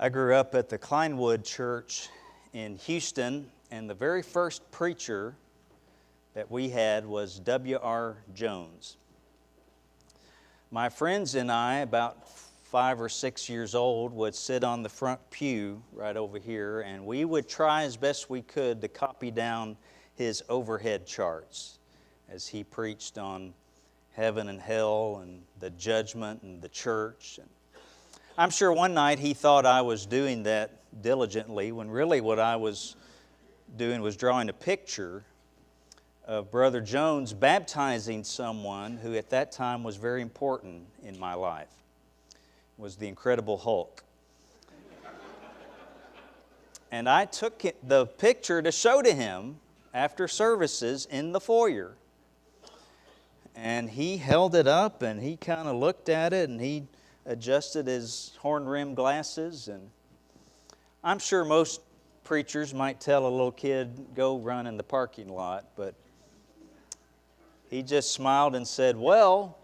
I grew up at the Kleinwood Church in Houston, and the very first preacher that we had was W.R. Jones. My friends and I, about 5 or 6 years old, would sit on the front pew right over here, and we would try as best we could to copy down his overhead charts as he preached on heaven and hell and the judgment and the church. And I'm sure one night he thought I was doing that diligently, when really what I was doing was drawing a picture of Brother Jones baptizing someone who at that time was very important in my life. It was the Incredible Hulk. And I took the picture to show to him after services in the foyer. And he held it up and he kind of looked at it and he adjusted his horn-rimmed glasses. And I'm sure most preachers might tell a little kid, go run in the parking lot, but he just smiled and said, well,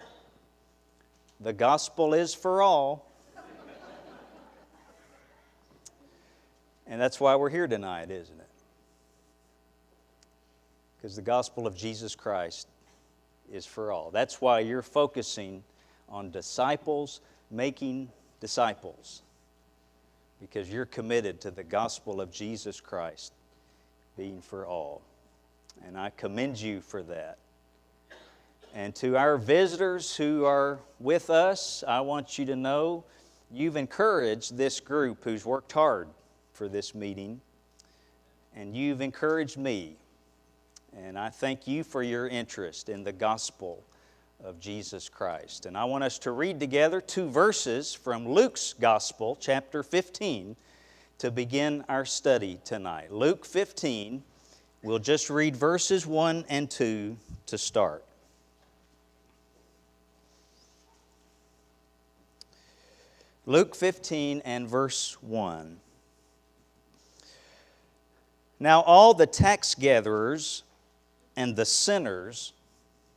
the gospel is for all. And that's why we're here tonight, isn't it? Because the gospel of Jesus Christ is for all. That's why you're focusing on disciples making disciples, because you're committed to the gospel of Jesus Christ being for all. And I commend you for that. And to our visitors who are with us, I want you to know you've encouraged this group who's worked hard for this meeting, and you've encouraged me. And I thank you for your interest in the gospel of Jesus Christ. And I want us to read together 2 verses from Luke's Gospel, chapter 15, to begin our study tonight. Luke 15, we'll just read verses 1 and 2 to start. Luke 15 and verse 1. Now all the tax gatherers and the sinners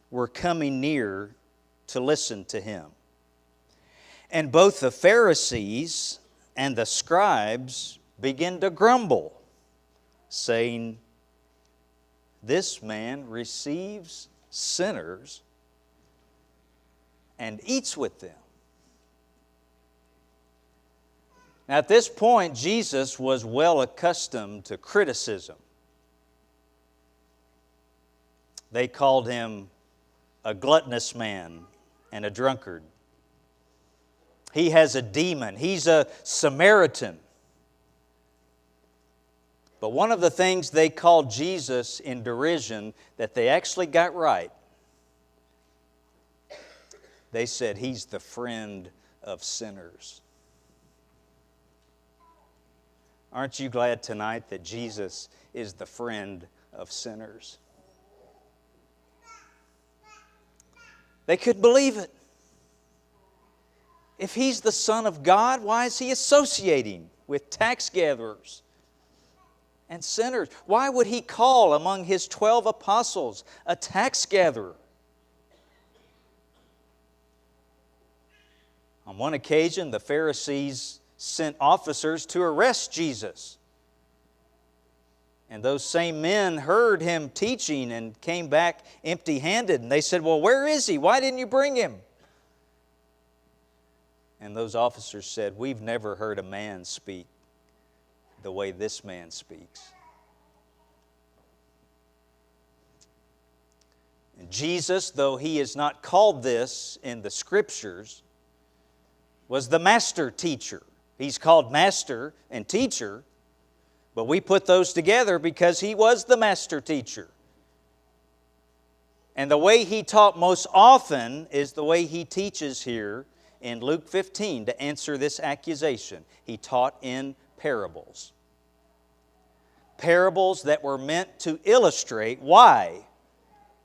were coming near to listen to him. And both the Pharisees and the scribes began to grumble, saying, this man receives sinners and eats with them. Now, at this point, Jesus was well accustomed to criticism. They called him a gluttonous man and a drunkard. He has a demon. He's a Samaritan. But one of the things they called Jesus in derision that they actually got right, they said he's the friend of sinners. Aren't you glad tonight that Jesus is the friend of sinners? They couldn't believe it. If he's the Son of God, why is he associating with tax gatherers and sinners? Why would he call among his 12 apostles a tax gatherer? On one occasion, the Pharisees sent officers to arrest Jesus. And those same men heard him teaching and came back empty-handed. And they said, well, where is he? Why didn't you bring him? And those officers said, we've never heard a man speak the way this man speaks. And Jesus, though he is not called this in the Scriptures, was the master teacher. He's called master and teacher, but we put those together because he was the master teacher. And the way he taught most often is the way he teaches here in Luke 15 to answer this accusation. He taught in parables. Parables that were meant to illustrate why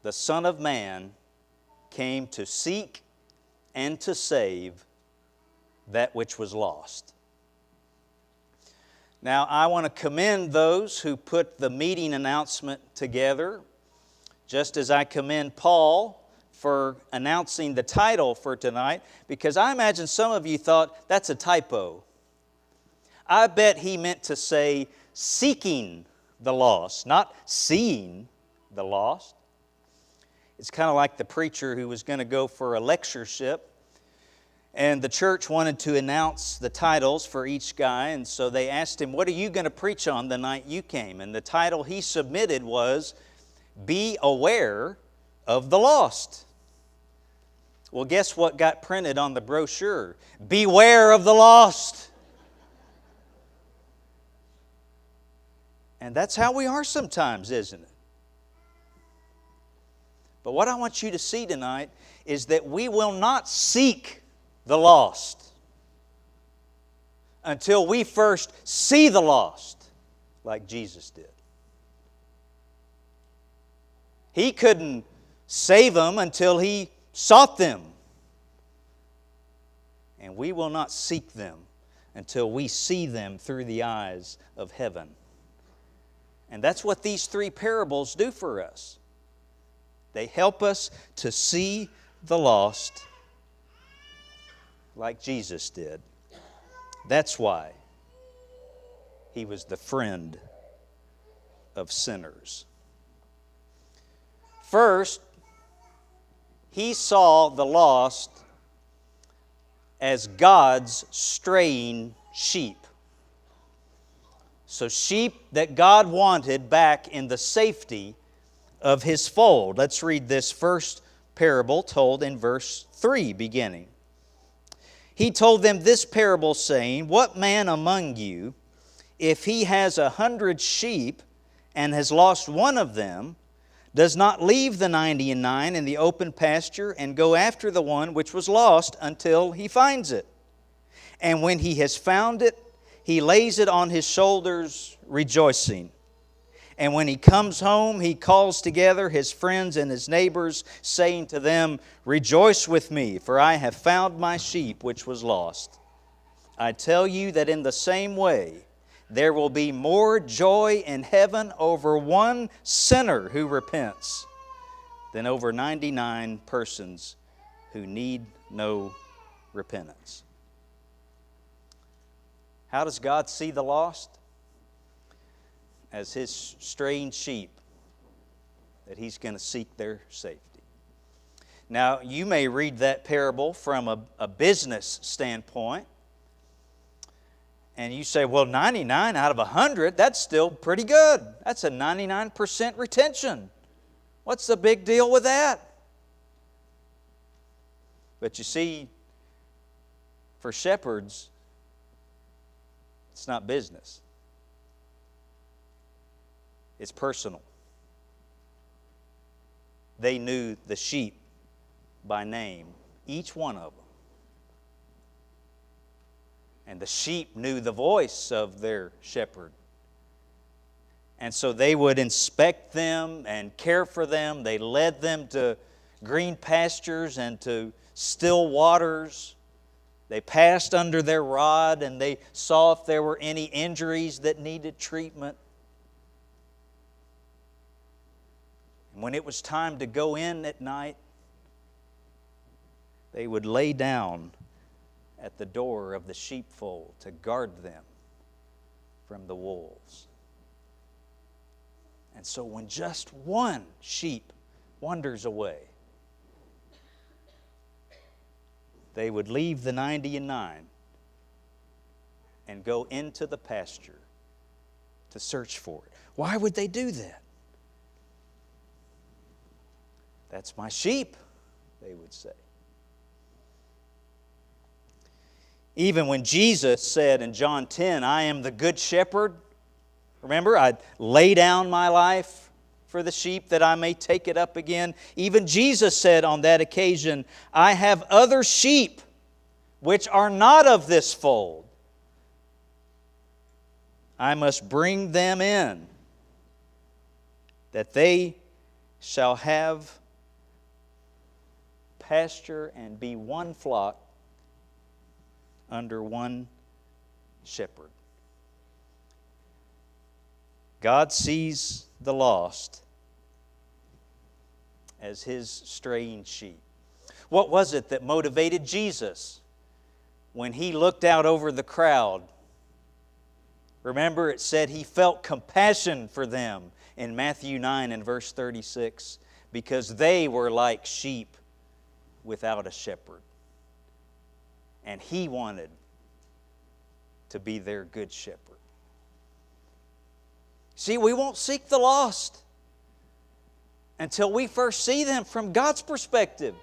the Son of Man came to seek and to save that which was lost. Now, I want to commend those who put the meeting announcement together, just as I commend Paul for announcing the title for tonight, because I imagine some of you thought, that's a typo. I bet he meant to say seeking the lost, not seeing the lost. It's kind of like the preacher who was going to go for a lectureship, and the church wanted to announce the titles for each guy, and so they asked him, "What are you going to preach on the night you came?" And the title he submitted was, "Be Aware of the Lost." Well, guess what got printed on the brochure? Beware of the lost. And that's how we are sometimes, isn't it? But what I want you to see tonight is that we will not seek the lost until we first see the lost like Jesus did. He couldn't save them until He sought them. And we will not seek them until we see them through the eyes of heaven. And that's what these three parables do for us. They help us to see the lost like Jesus did. That's why He was the friend of sinners. First, He saw the lost as God's straying sheep. So sheep that God wanted back in the safety of His fold. Let's read this first parable told in verse 3 beginning. He told them this parable, saying, "What man among you, if he has 100 sheep and has lost one of them, does not leave the 99 in the open pasture and go after the one which was lost until he finds it? And when he has found it, he lays it on his shoulders, rejoicing. And when he comes home, he calls together his friends and his neighbors, saying to them, 'Rejoice with me, for I have found my sheep which was lost.' I tell you that in the same way, there will be more joy in heaven over one sinner who repents than over 99 persons who need no repentance." How does God see the lost? As His straying sheep that He's going to seek their safety. Now, you may read that parable from a business standpoint, and you say, well, 99 out of 100, that's still pretty good. That's a 99% retention. What's the big deal with that? But you see, for shepherds, it's not business. It's personal. They knew the sheep by name, each one of them. And the sheep knew the voice of their shepherd. And so they would inspect them and care for them. They led them to green pastures and to still waters. They passed under their rod and they saw if there were any injuries that needed treatment. And when it was time to go in at night, they would lay down at the door of the sheepfold to guard them from the wolves. And so when just one sheep wanders away, they would leave the 99 and go into the pasture to search for it. Why would they do that? That's my sheep, they would say. Even when Jesus said in John 10, I am the good shepherd, remember, I lay down my life for the sheep that I may take it up again. Even Jesus said on that occasion, I have other sheep which are not of this fold. I must bring them in, that they shall have pasture and be one flock under one shepherd. God sees the lost as His straying sheep. What was it that motivated Jesus when He looked out over the crowd Remember, it said He felt compassion for them in Matthew 9 and verse 36, because they were like sheep without a shepherd. And He wanted to be their good shepherd. See, we won't seek the lost until we first see them from God's perspective.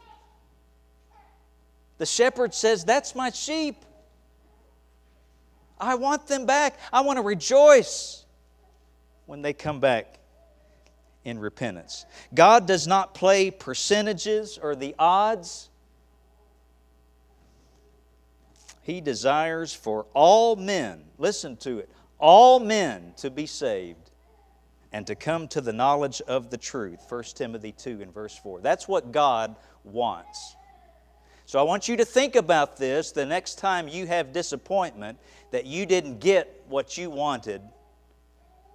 The shepherd says, that's my sheep. I want them back. I want to rejoice when they come back in repentance. God does not play percentages or the odds. He desires for all men, listen to it, all men to be saved and to come to the knowledge of the truth. 1 Timothy 2 and verse 4. That's what God wants. So I want you to think about this the next time you have disappointment that you didn't get what you wanted,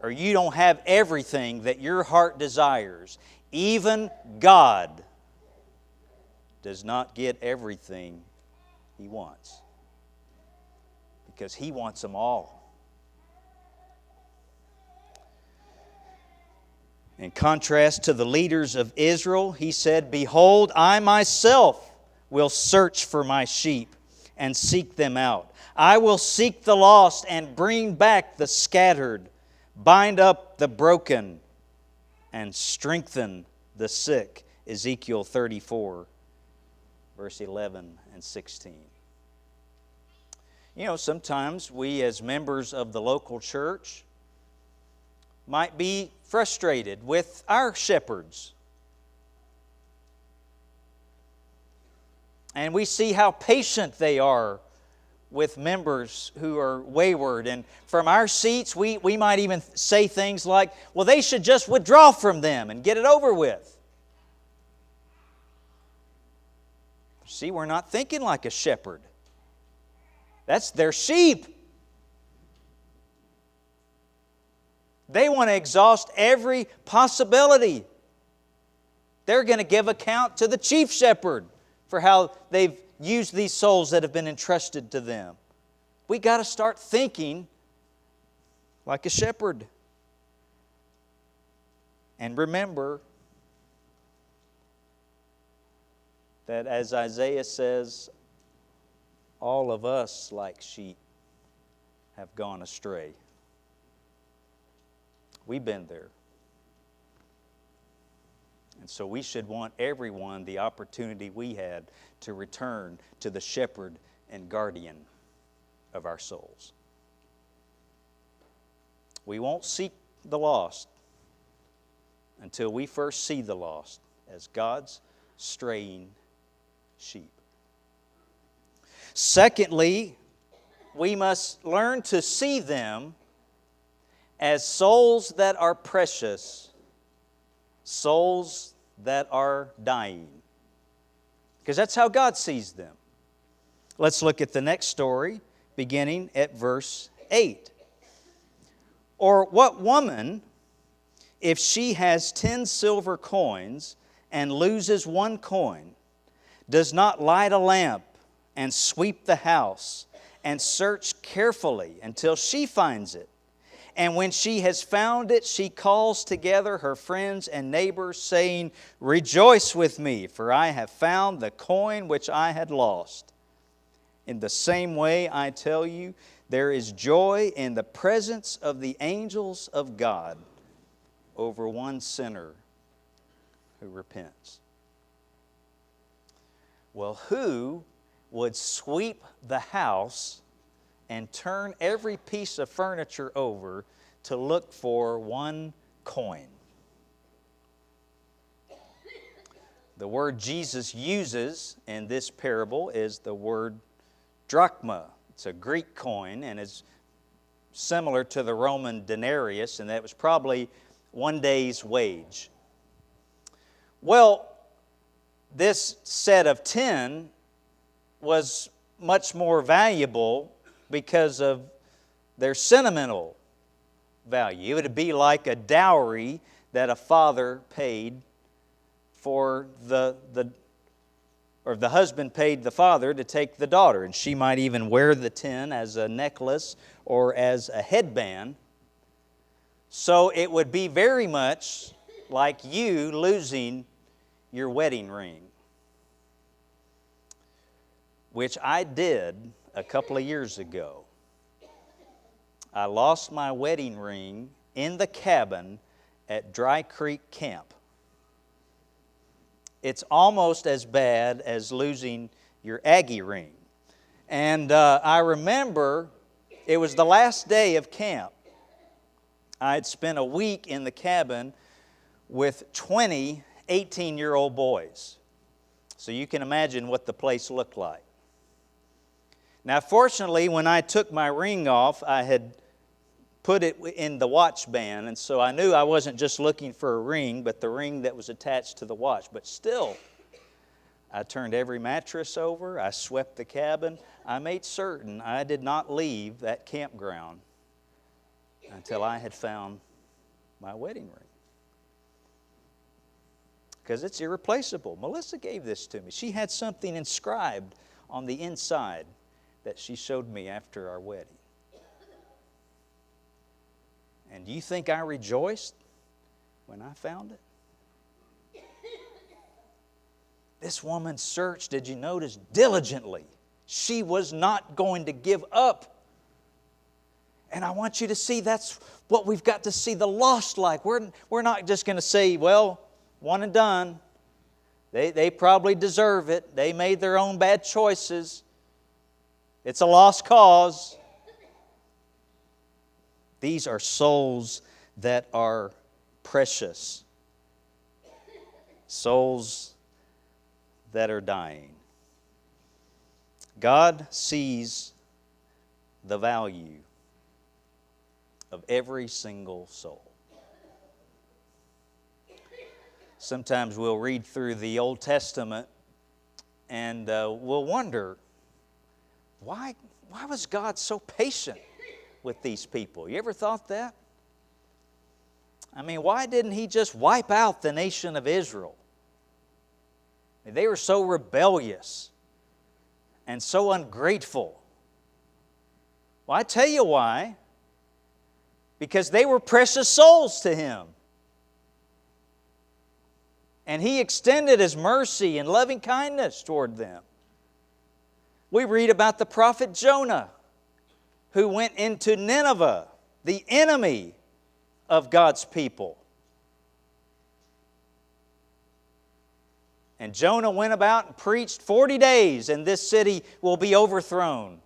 or you don't have everything that your heart desires. Even God does not get everything He wants, because He wants them all. In contrast to the leaders of Israel, He said, "Behold, I myself will search for my sheep and seek them out. I will seek the lost and bring back the scattered, bind up the broken, and strengthen the sick." Ezekiel 34, verse 11 and 16. You know, sometimes we as members of the local church might be frustrated with our shepherds. And we see how patient they are with members who are wayward. And from our seats, we might even say things like, well, they should just withdraw from them and get it over with. See, we're not thinking like a shepherd. That's their sheep. They want to exhaust every possibility. They're going to give account to the chief shepherd for how they've used these souls that have been entrusted to them. We got to start thinking like a shepherd. And remember that, as Isaiah says, all of us like sheep have gone astray. We've been there. And so we should want everyone the opportunity we had to return to the shepherd and guardian of our souls. We won't seek the lost until we first see the lost as God's straying sheep. Secondly, we must learn to see them as souls that are precious, souls that are dying. Because that's how God sees them. Let's look at the next story, beginning at verse 8. Or what woman, if she has 10 silver coins and loses one coin, does not light a lamp and sweep the house and search carefully until she finds it? And when she has found it, she calls together her friends and neighbors, saying, "Rejoice with me, for I have found the coin which I had lost." In the same way, I tell you, there is joy in the presence of the angels of God over one sinner who repents. Well, who would sweep the house and turn every piece of furniture over to look for one coin? The word Jesus uses in this parable is the word drachma. It's a Greek coin and is similar to the Roman denarius, and that was probably one day's wage. Well, this set of 10 was much more valuable because of their sentimental value. It would be like a dowry that a father paid for the or the husband paid the father to take the daughter, and she might even wear the 10 as a necklace or as a headband. So it would be very much like you losing your wedding ring, which I did a couple of years ago. I lost my wedding ring in the cabin at Dry Creek Camp. It's almost as bad as losing your Aggie ring. And I remember it was the last day of camp. I had spent a week in the cabin with 20 18-year-old boys. So you can imagine what the place looked like. Now, fortunately, when I took my ring off, I had put it in the watch band, and so I knew I wasn't just looking for a ring, but the ring that was attached to the watch. But still, I turned every mattress over, I swept the cabin, I made certain I did not leave that campground until I had found my wedding ring. Because it's irreplaceable. Melissa gave this to me. She had something inscribed on the inside that she showed me after our wedding. And do you think I rejoiced when I found it? This woman searched, did you notice, diligently. She was not going to give up. And I want you to see that's what we've got to see the lost like. We're not just going to say, well, one and done. They probably deserve it. They made their own bad choices. It's a lost cause. These are souls that are precious. Souls that are dying. God sees the value of every single soul. Sometimes we'll read through the Old Testament and we'll wonder, why was God so patient with these people? You ever thought that? I mean, why didn't He just wipe out the nation of Israel? They were so rebellious and so ungrateful. Well, I tell you why. Because they were precious souls to Him. And He extended His mercy and loving kindness toward them. We read about the prophet Jonah, who went into Nineveh, the enemy of God's people. And Jonah went about and preached 40 days, and this city will be overthrown.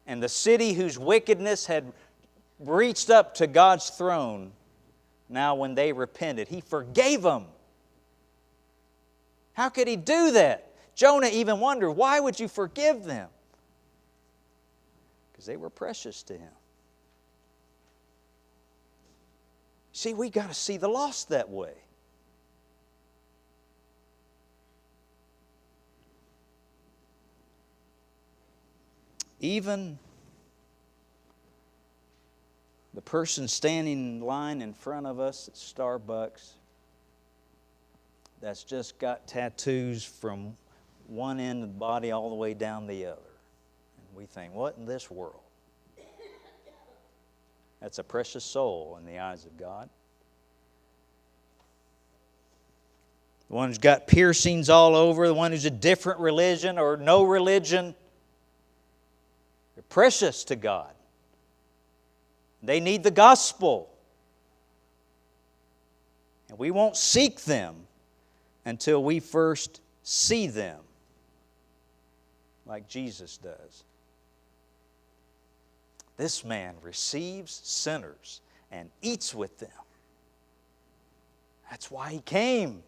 And the city whose wickedness had reached up to God's throne, now when they repented, He forgave them. How could He do that? Jonah even wondered, why would you forgive them? Because they were precious to Him. See, we got to see the lost that way. Even the person standing in line in front of us at Starbucks that's just got tattoos from one end of the body all the way down the other. And we think, what in this world? That's a precious soul in the eyes of God. The one who's got piercings all over, the one who's a different religion or no religion, they're precious to God. They need the gospel. And we won't seek them until we first see them like Jesus does. This man receives sinners and eats with them. That's why He came,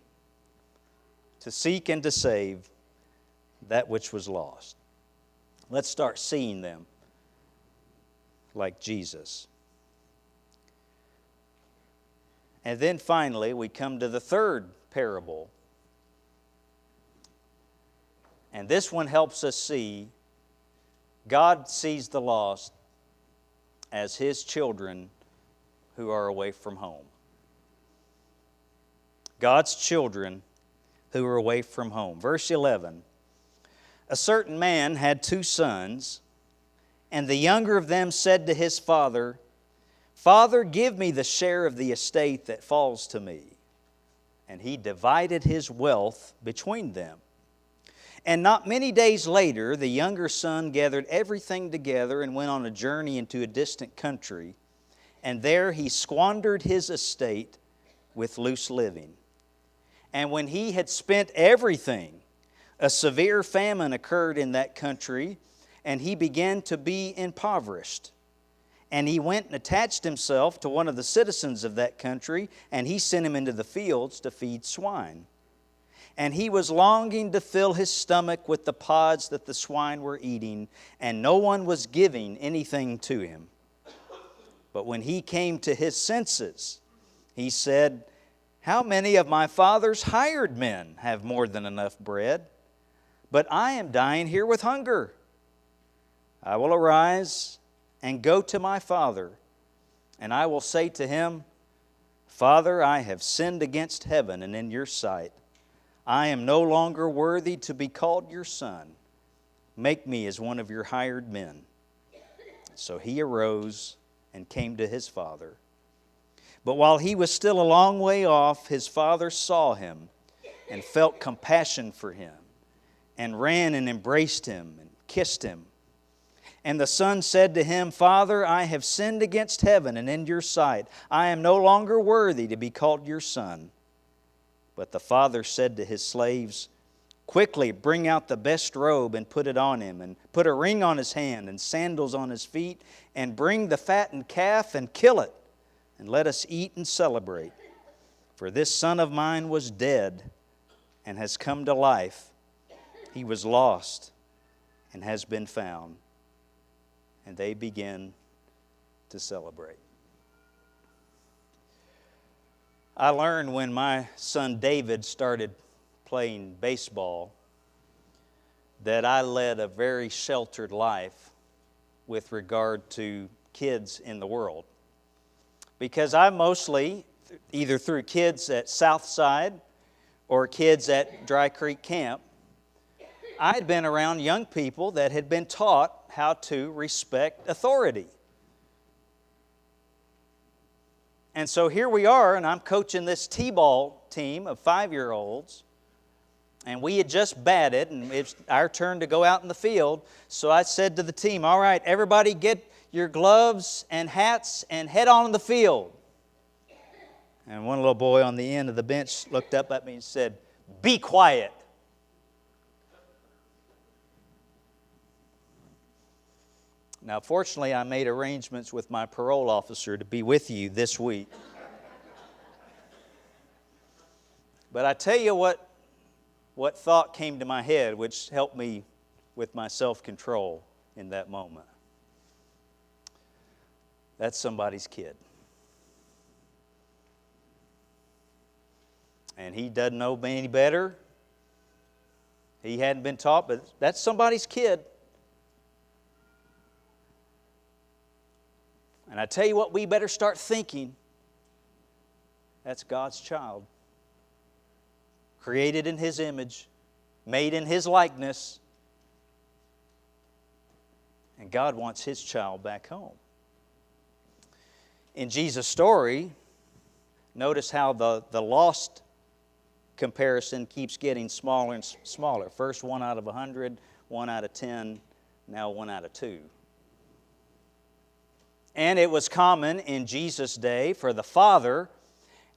to seek and to save that which was lost. Let's start seeing them like Jesus. And then finally, we come to the third parable. And this one helps us see God sees the lost as His children who are away from home. God's children who were away from home. Verse 11, a certain man had 2 sons, and the younger of them said to his father, Father, give me the share of the estate that falls to me. And he divided his wealth between them. And not many days later, the younger son gathered everything together and went on a journey into a distant country. And there he squandered his estate with loose living. And when he had spent everything, a severe famine occurred in that country, and he began to be impoverished. And he went and attached himself to one of the citizens of that country, and he sent him into the fields to feed swine. And he was longing to fill his stomach with the pods that the swine were eating, and no one was giving anything to him. But when he came to his senses, he said, How many of my father's hired men have more than enough bread? But I am dying here with hunger. I will arise and go to my father, and I will say to him, Father, I have sinned against heaven and in your sight. I am no longer worthy to be called your son. Make me as one of your hired men. So he arose and came to his father. But while he was still a long way off, his father saw him and felt compassion for him, and ran and embraced him and kissed him. And the son said to him, Father, I have sinned against heaven and in your sight. I am no longer worthy to be called your son. But the father said to his slaves, Quickly bring out the best robe and put it on him, and put a ring on his hand and sandals on his feet, and bring the fattened calf and kill it, and let us eat and celebrate. For this son of mine was dead and has come to life. He was lost and has been found. And they begin to celebrate. I learned when my son David started playing baseball that I led a very sheltered life with regard to kids in the world. Because I mostly, either through kids at Southside or kids at Dry Creek Camp, I had been around young people that had been taught how to respect authority. And so here we are, and I'm coaching this T-ball team of 5-year-olds, and we had just batted, and it's our turn to go out in the field. So I said to the team, all right, everybody get your gloves and hats and head on the field. And one little boy on the end of the bench looked up at me and said, Be quiet. Now, fortunately, I made arrangements with my parole officer to be with you this week. But I tell you what thought came to my head, which helped me with my self-control in that moment. That's somebody's kid. And he doesn't know me any better. He hadn't been taught, but that's somebody's kid. And I tell you what, we better start thinking. That's God's child. Created in His image, made in His likeness. And God wants His child back home. In Jesus' story, notice how the lost comparison keeps getting smaller and smaller. First 1 out of 100, 1 out of 10, now 1 out of 2. And it was common in Jesus' day for the father,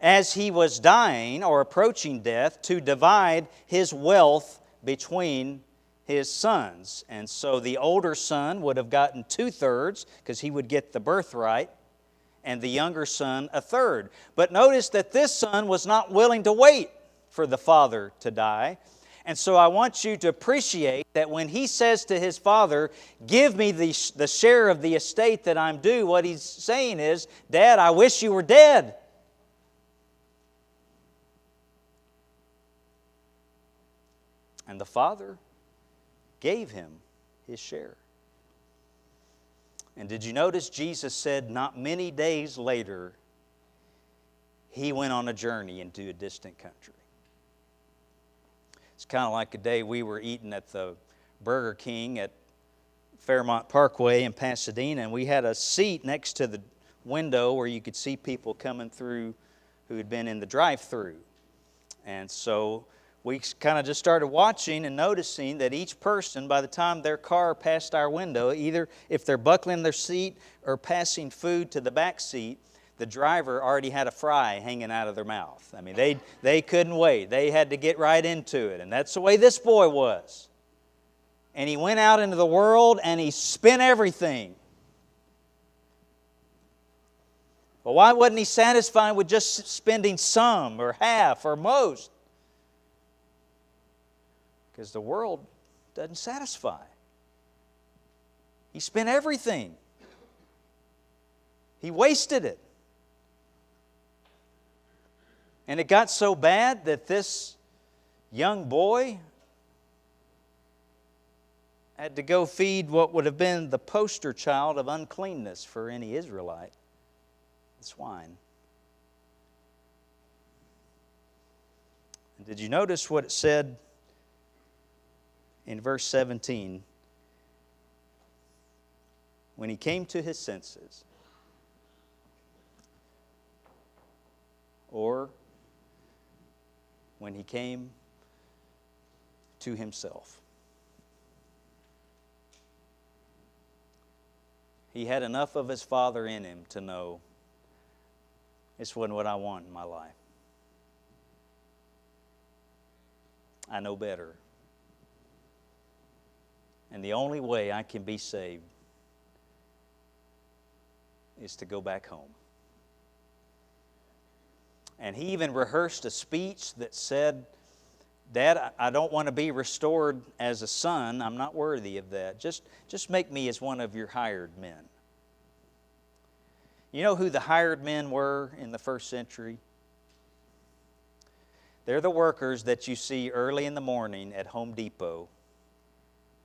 as he was dying or approaching death, to divide his wealth between his sons. And so the older son would have gotten 2/3 because he would get the birthright, and the younger son 1/3. But notice that this son was not willing to wait for the father to die. And so I want you to appreciate that when he says to his father, give me the share of the estate that I'm due, what he's saying is, Dad, I wish you were dead. And the father gave him his share. And did you notice Jesus said not many days later, he went on a journey into a distant country. It's kind of like a day we were eating at the Burger King at Fairmont Parkway in Pasadena, and we had a seat next to the window where you could see people coming through who had been in the drive-thru. And so we kind of just started watching and noticing that each person, by the time their car passed our window, either if they're buckling their seat or passing food to the back seat, the driver already had a fry hanging out of their mouth. I mean, they couldn't wait. They had to get right into it. And that's the way this boy was. And he went out into the world and he spent everything. Well, why wasn't he satisfied with just spending some or half or most? Because the world doesn't satisfy. He spent everything. He wasted it. And it got so bad that this young boy had to go feed what would have been the poster child of uncleanness for any Israelite, the swine. And did you notice what it said in verse 17? When he came to his senses, or when he came to himself. He had enough of his Father in him to know this wasn't what I want in my life. I know better. And the only way I can be saved is to go back home. And he even rehearsed a speech that said, Dad, I don't want to be restored as a son. I'm not worthy of that. Just make me as one of your hired men. You know who the hired men were in the first century? They're the workers that you see early in the morning at Home Depot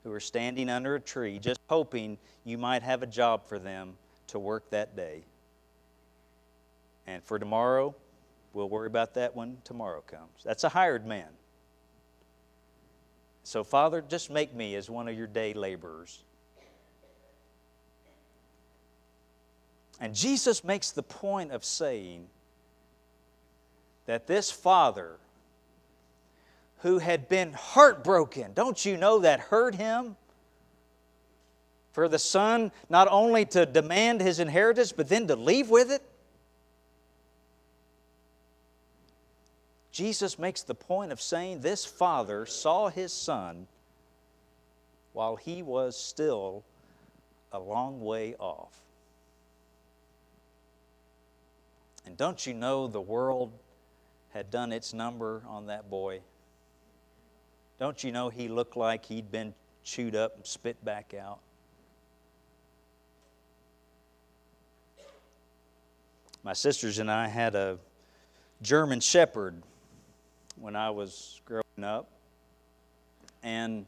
who are standing under a tree just hoping you might have a job for them to work that day. And for tomorrow, we'll worry about that when tomorrow comes. That's a hired man. So, Father, just make me as one of your day laborers. And Jesus makes the point of saying that this father who had been heartbroken, don't you know that hurt him? For the son not only to demand his inheritance, but then to leave with it? Jesus makes the point of saying this father saw his son while he was still a long way off. And don't you know the world had done its number on that boy? Don't you know he looked like he'd been chewed up and spit back out? My sisters and I had a German Shepherd when I was growing up. And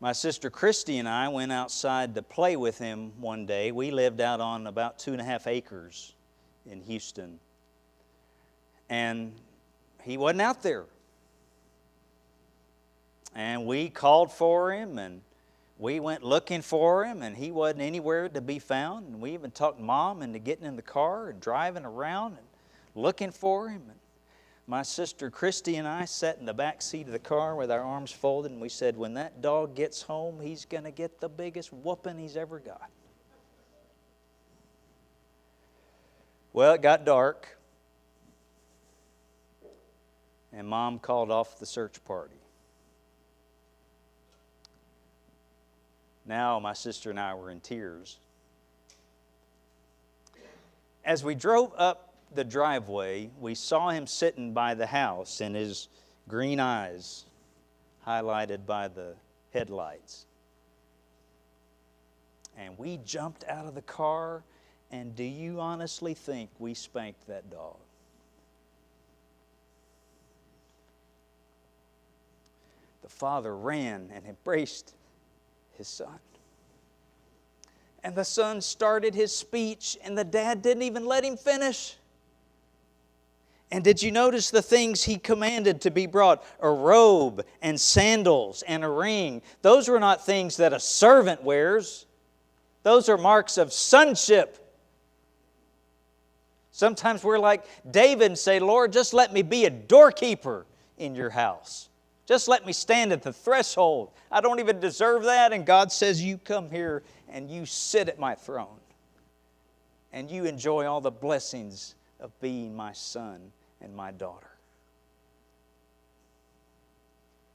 my sister Christy and I went outside to play with him one day. We lived out on about 2.5 acres in Houston. And he wasn't out there. And we called for him, and we went looking for him, and he wasn't anywhere to be found. And we even talked Mom into getting in the car and driving around and looking for him. And my sister Christy and I sat in the back seat of the car with our arms folded, and we said, when that dog gets home, he's going to get the biggest whooping he's ever got. Well, it got dark, and Mom called off the search party. Now my sister and I were in tears. As we drove up the driveway, we saw him sitting by the house and his green eyes highlighted by the headlights. And we jumped out of the car, and do you honestly think we spanked that dog? The father ran and embraced his son. And the son started his speech, and the dad didn't even let him finish. And did you notice the things He commanded to be brought? A robe and sandals and a ring. Those were not things that a servant wears. Those are marks of sonship. Sometimes we're like David and say, Lord, just let me be a doorkeeper in your house. Just let me stand at the threshold. I don't even deserve that. And God says, you come here and you sit at my throne. And you enjoy all the blessings of being my son and my daughter.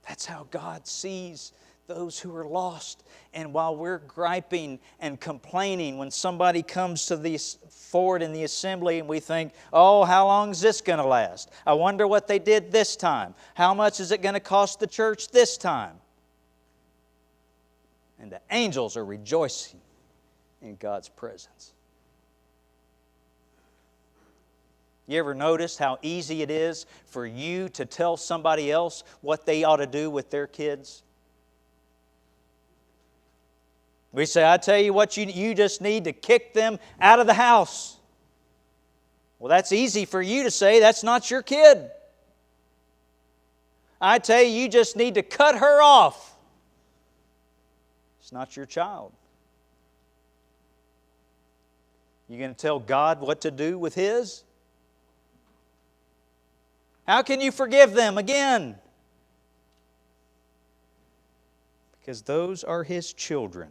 That's how God sees those who are lost. And while we're griping and complaining when somebody comes to the forward in the assembly and we think, oh, how long is this going to last? I wonder what they did this time. How much is it going to cost the church this time? And the angels are rejoicing in God's presence. You ever notice how easy it is for you to tell somebody else what they ought to do with their kids? We say, I tell you what, you just need to kick them out of the house. Well, that's easy for you to say. That's not your kid. I tell you, you just need to cut her off. It's not your child. You going to tell God what to do with His? How can you forgive them again? Because those are His children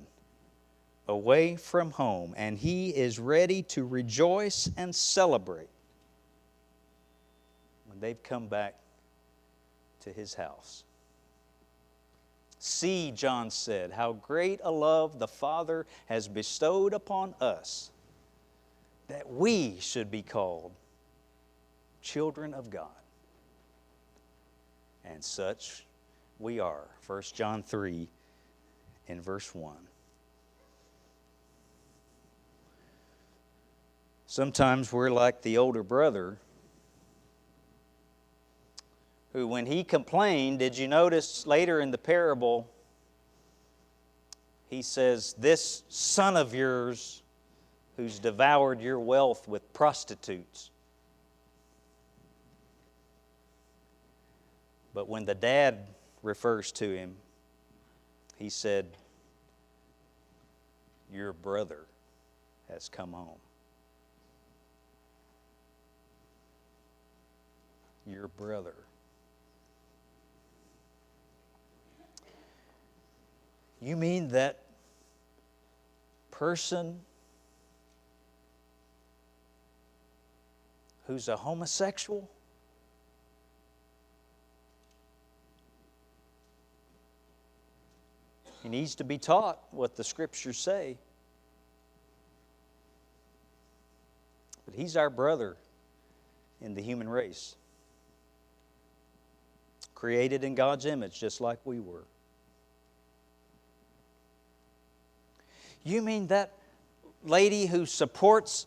away from home, and He is ready to rejoice and celebrate when they've come back to His house. See, John said, how great a love the Father has bestowed upon us, that we should be called children of God. And such we are. 1 John 3 in verse 1. Sometimes we're like the older brother who, when he complained, did you notice later in the parable, he says, this son of yours who's devoured your wealth with prostitutes. But when the dad refers to him, he said, your brother has come home. Your brother. You mean that person who's a homosexual? He needs to be taught what the Scriptures say. But he's our brother in the human race. Created in God's image just like we were. You mean that lady who supports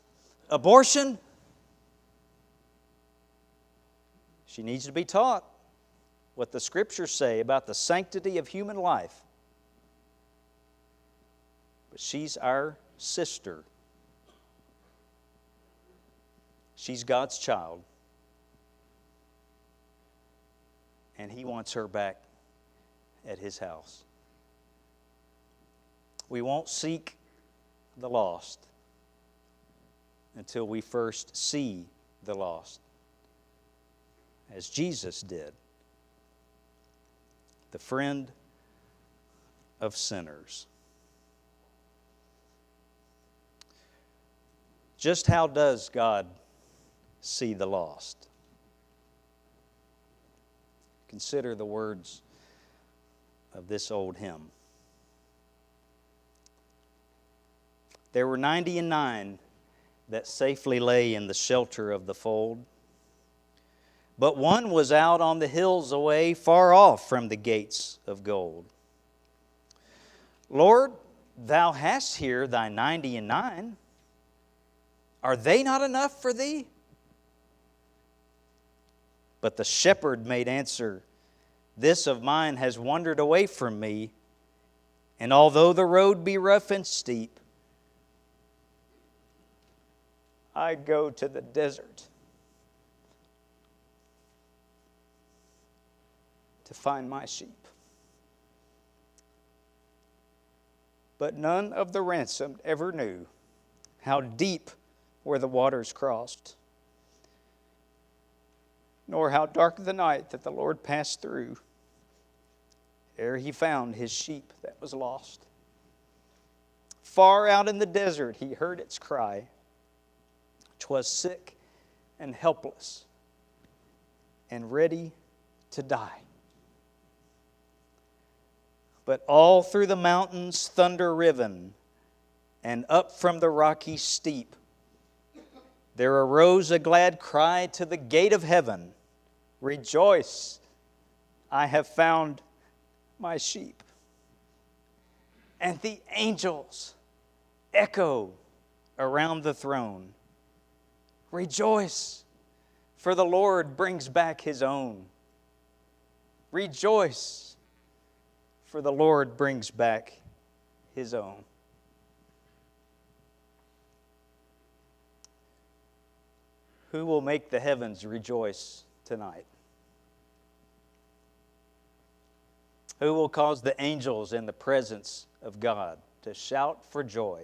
abortion? She needs to be taught what the Scriptures say about the sanctity of human life. But she's our sister. She's God's child. And He wants her back at His house. We won't seek the lost until we first see the lost, as Jesus did, the friend of sinners. Just how does God see the lost? Consider the words of this old hymn. There were 99 that safely lay in the shelter of the fold, but one was out on the hills away, far off from the gates of gold. Lord, Thou hast here Thy 99. Are they not enough for Thee? But the shepherd made answer, This of mine has wandered away from me, and although the road be rough and steep, I go to the desert to find my sheep. But none of the ransomed ever knew how deep were the waters crossed, nor how dark the night that the Lord passed through, ere he found his sheep that was lost. Far out in the desert he heard its cry. 'Twas sick and helpless and ready to die. But all through the mountains thunder riven, and up from the rocky steep, there arose a glad cry to the gate of heaven, Rejoice, I have found my sheep. And the angels echo around the throne, Rejoice, for the Lord brings back his own. Rejoice, for the Lord brings back his own. Who will make the heavens rejoice tonight? Who will cause the angels in the presence of God to shout for joy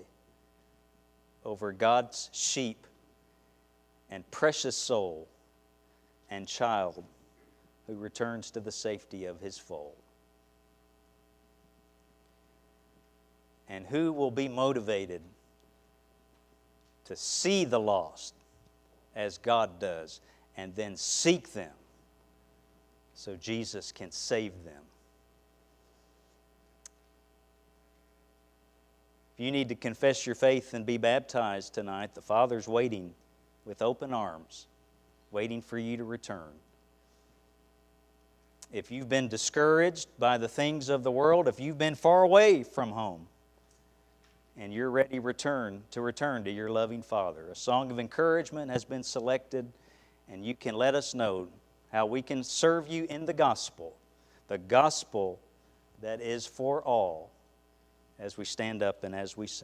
over God's sheep and precious soul and child who returns to the safety of his fold? And who will be motivated to see the lost as God does and then seek them so Jesus can save them? If you need to confess your faith and be baptized tonight, the Father's waiting with open arms, waiting for you to return. If you've been discouraged by the things of the world, if you've been far away from home, and you're ready to return to your loving Father, a song of encouragement has been selected, and you can let us know how we can serve you in the gospel that is for all, as we stand up and as we sing.